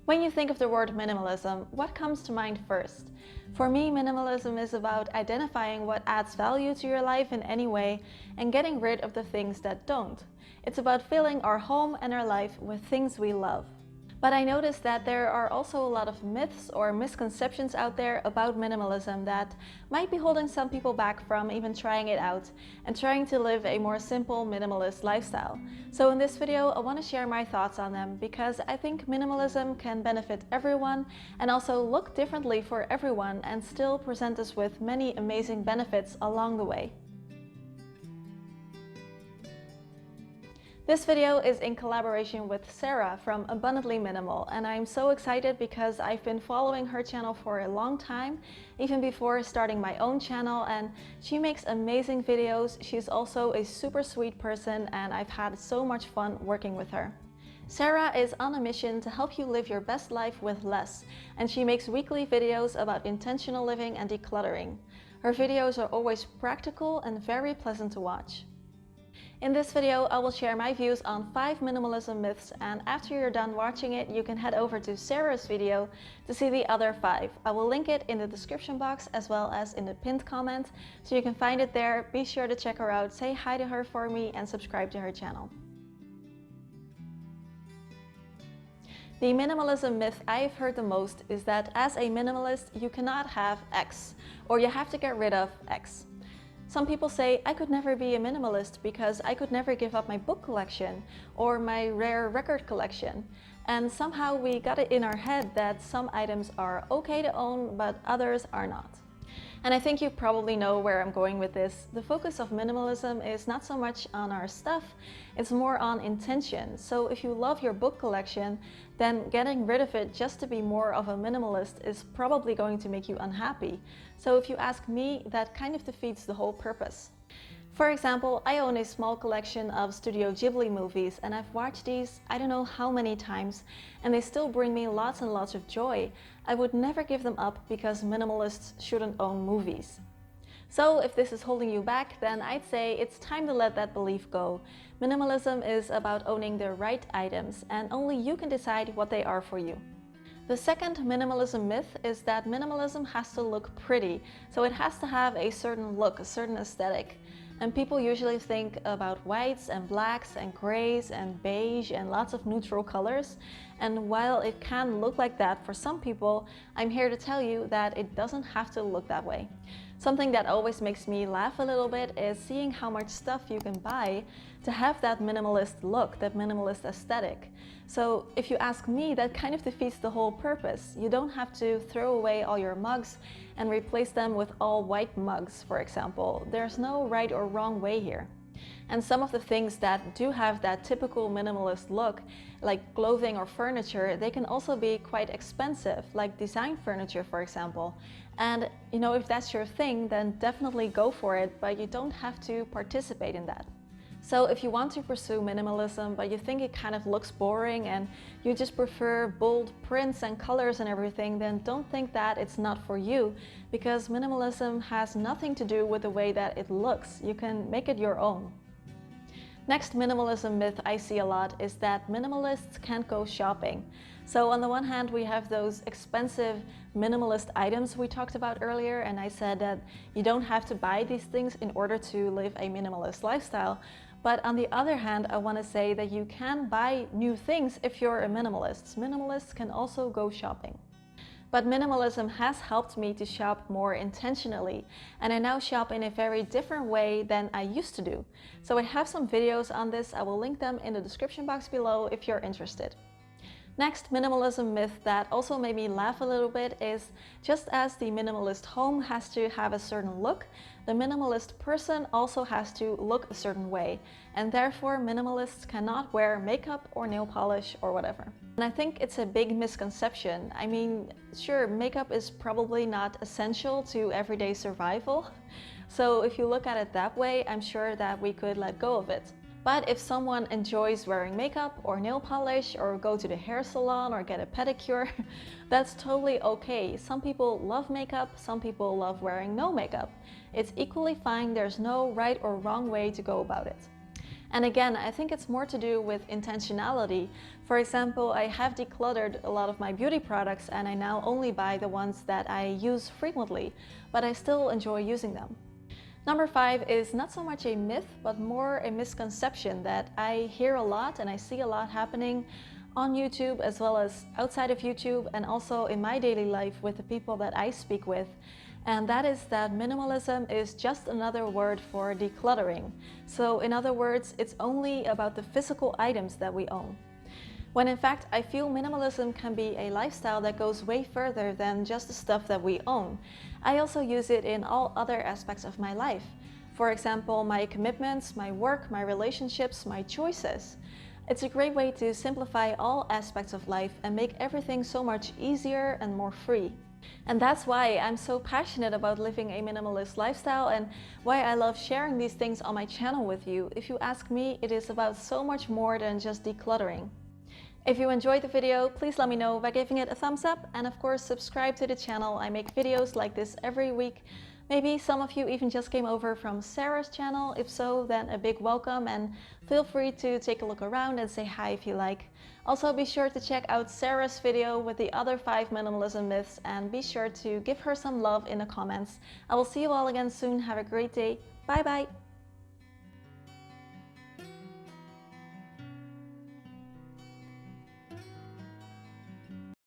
When you think of the word minimalism, what comes to mind first? For me, minimalism is about identifying what adds value to your life in any way and getting rid of the things that don't. It's about filling our home and our life with things we love. But I noticed that there are also a lot of myths or misconceptions out there about minimalism that might be holding some people back from even trying it out and trying to live a more simple minimalist lifestyle. So in this video, I want to share my thoughts on them because I think minimalism can benefit everyone and also look differently for everyone and still present us with many amazing benefits along the way. This video is in collaboration with Sarah from Abundantly Minimal, and I'm so excited because I've been following her channel for a long time, even before starting my own channel, and she makes amazing videos. She's also a super sweet person and I've had so much fun working with her. Sarah is on a mission to help you live your best life with less, and she makes weekly videos about intentional living and decluttering. Her videos are always practical and very pleasant to watch. In this video, I will share my views on 5 minimalism myths, and after you're done watching it, you can head over to Sarah's video to see the other 5. I will link it in the description box as well as in the pinned comment, so you can find it there. Be sure to check her out, say hi to her for me, and subscribe to her channel. The minimalism myth I've heard the most is that as a minimalist, you cannot have X, or you have to get rid of X. Some people say, I could never be a minimalist because I could never give up my book collection or my rare record collection. And somehow we got it in our head that some items are okay to own, but others are not. And I think you probably know where I'm going with this. The focus of minimalism is not so much on our stuff, it's more on intention. So if you love your book collection, then getting rid of it just to be more of a minimalist is probably going to make you unhappy. So if you ask me, that kind of defeats the whole purpose. For example, I own a small collection of Studio Ghibli movies, and I've watched these I don't know how many times, and they still bring me lots and lots of joy. I would never give them up because minimalists shouldn't own movies. So if this is holding you back, then I'd say it's time to let that belief go. Minimalism is about owning the right items, and only you can decide what they are for you. The second minimalism myth is that minimalism has to look pretty, so it has to have a certain look, a certain aesthetic. And people usually think about whites and blacks and grays and beige and lots of neutral colors. And while it can look like that for some people, I'm here to tell you that it doesn't have to look that way. Something that always makes me laugh a little bit is seeing how much stuff you can buy to have that minimalist look, that minimalist aesthetic. So if you ask me, that kind of defeats the whole purpose. You don't have to throw away all your mugs and replace them with all white mugs, for example. There's no right or wrong way here. And some of the things that do have that typical minimalist look, like clothing or furniture, they can also be quite expensive, like design furniture, for example. And if that's your thing, then definitely go for it, but you don't have to participate in that. So if you want to pursue minimalism, but you think it kind of looks boring and you just prefer bold prints and colors and everything, then don't think that it's not for you, because minimalism has nothing to do with the way that it looks. You can make it your own. Next minimalism myth I see a lot is that minimalists can't go shopping. So on the one hand, we have those expensive minimalist items we talked about earlier, and I said that you don't have to buy these things in order to live a minimalist lifestyle. But on the other hand, I want to say that you can buy new things if you're a minimalist. Minimalists can also go shopping. But minimalism has helped me to shop more intentionally, and I now shop in a very different way than I used to do. So I have some videos on this. I will link them in the description box below if you're interested. Next minimalism myth that also made me laugh a little bit is, just as the minimalist home has to have a certain look, the minimalist person also has to look a certain way, and therefore minimalists cannot wear makeup or nail polish or whatever. And I think it's a big misconception. I mean, sure, makeup is probably not essential to everyday survival, so if you look at it that way, I'm sure that we could let go of it. But if someone enjoys wearing makeup or nail polish or go to the hair salon or get a pedicure, that's totally okay. Some people love makeup, some people love wearing no makeup. It's equally fine, there's no right or wrong way to go about it. And again, I think it's more to do with intentionality. For example, I have decluttered a lot of my beauty products and I now only buy the ones that I use frequently, but I still enjoy using them. Number 5 is not so much a myth, but more a misconception that I hear a lot and I see a lot happening on YouTube as well as outside of YouTube and also in my daily life with the people that I speak with. And that is that minimalism is just another word for decluttering. So in other words, it's only about the physical items that we own. When in fact, I feel minimalism can be a lifestyle that goes way further than just the stuff that we own. I also use it in all other aspects of my life. For example, my commitments, my work, my relationships, my choices. It's a great way to simplify all aspects of life and make everything so much easier and more free. And that's why I'm so passionate about living a minimalist lifestyle and why I love sharing these things on my channel with you. If you ask me, it is about so much more than just decluttering. If you enjoyed the video, please let me know by giving it a thumbs up and of course subscribe to the channel. I make videos like this every week. Maybe some of you even just came over from Sarah's channel. If so, then a big welcome and feel free to take a look around and say hi if you like. Also be sure to check out Sarah's video with the other 5 minimalism myths and be sure to give her some love in the comments. I will see you all again soon. Have a great day. Bye bye.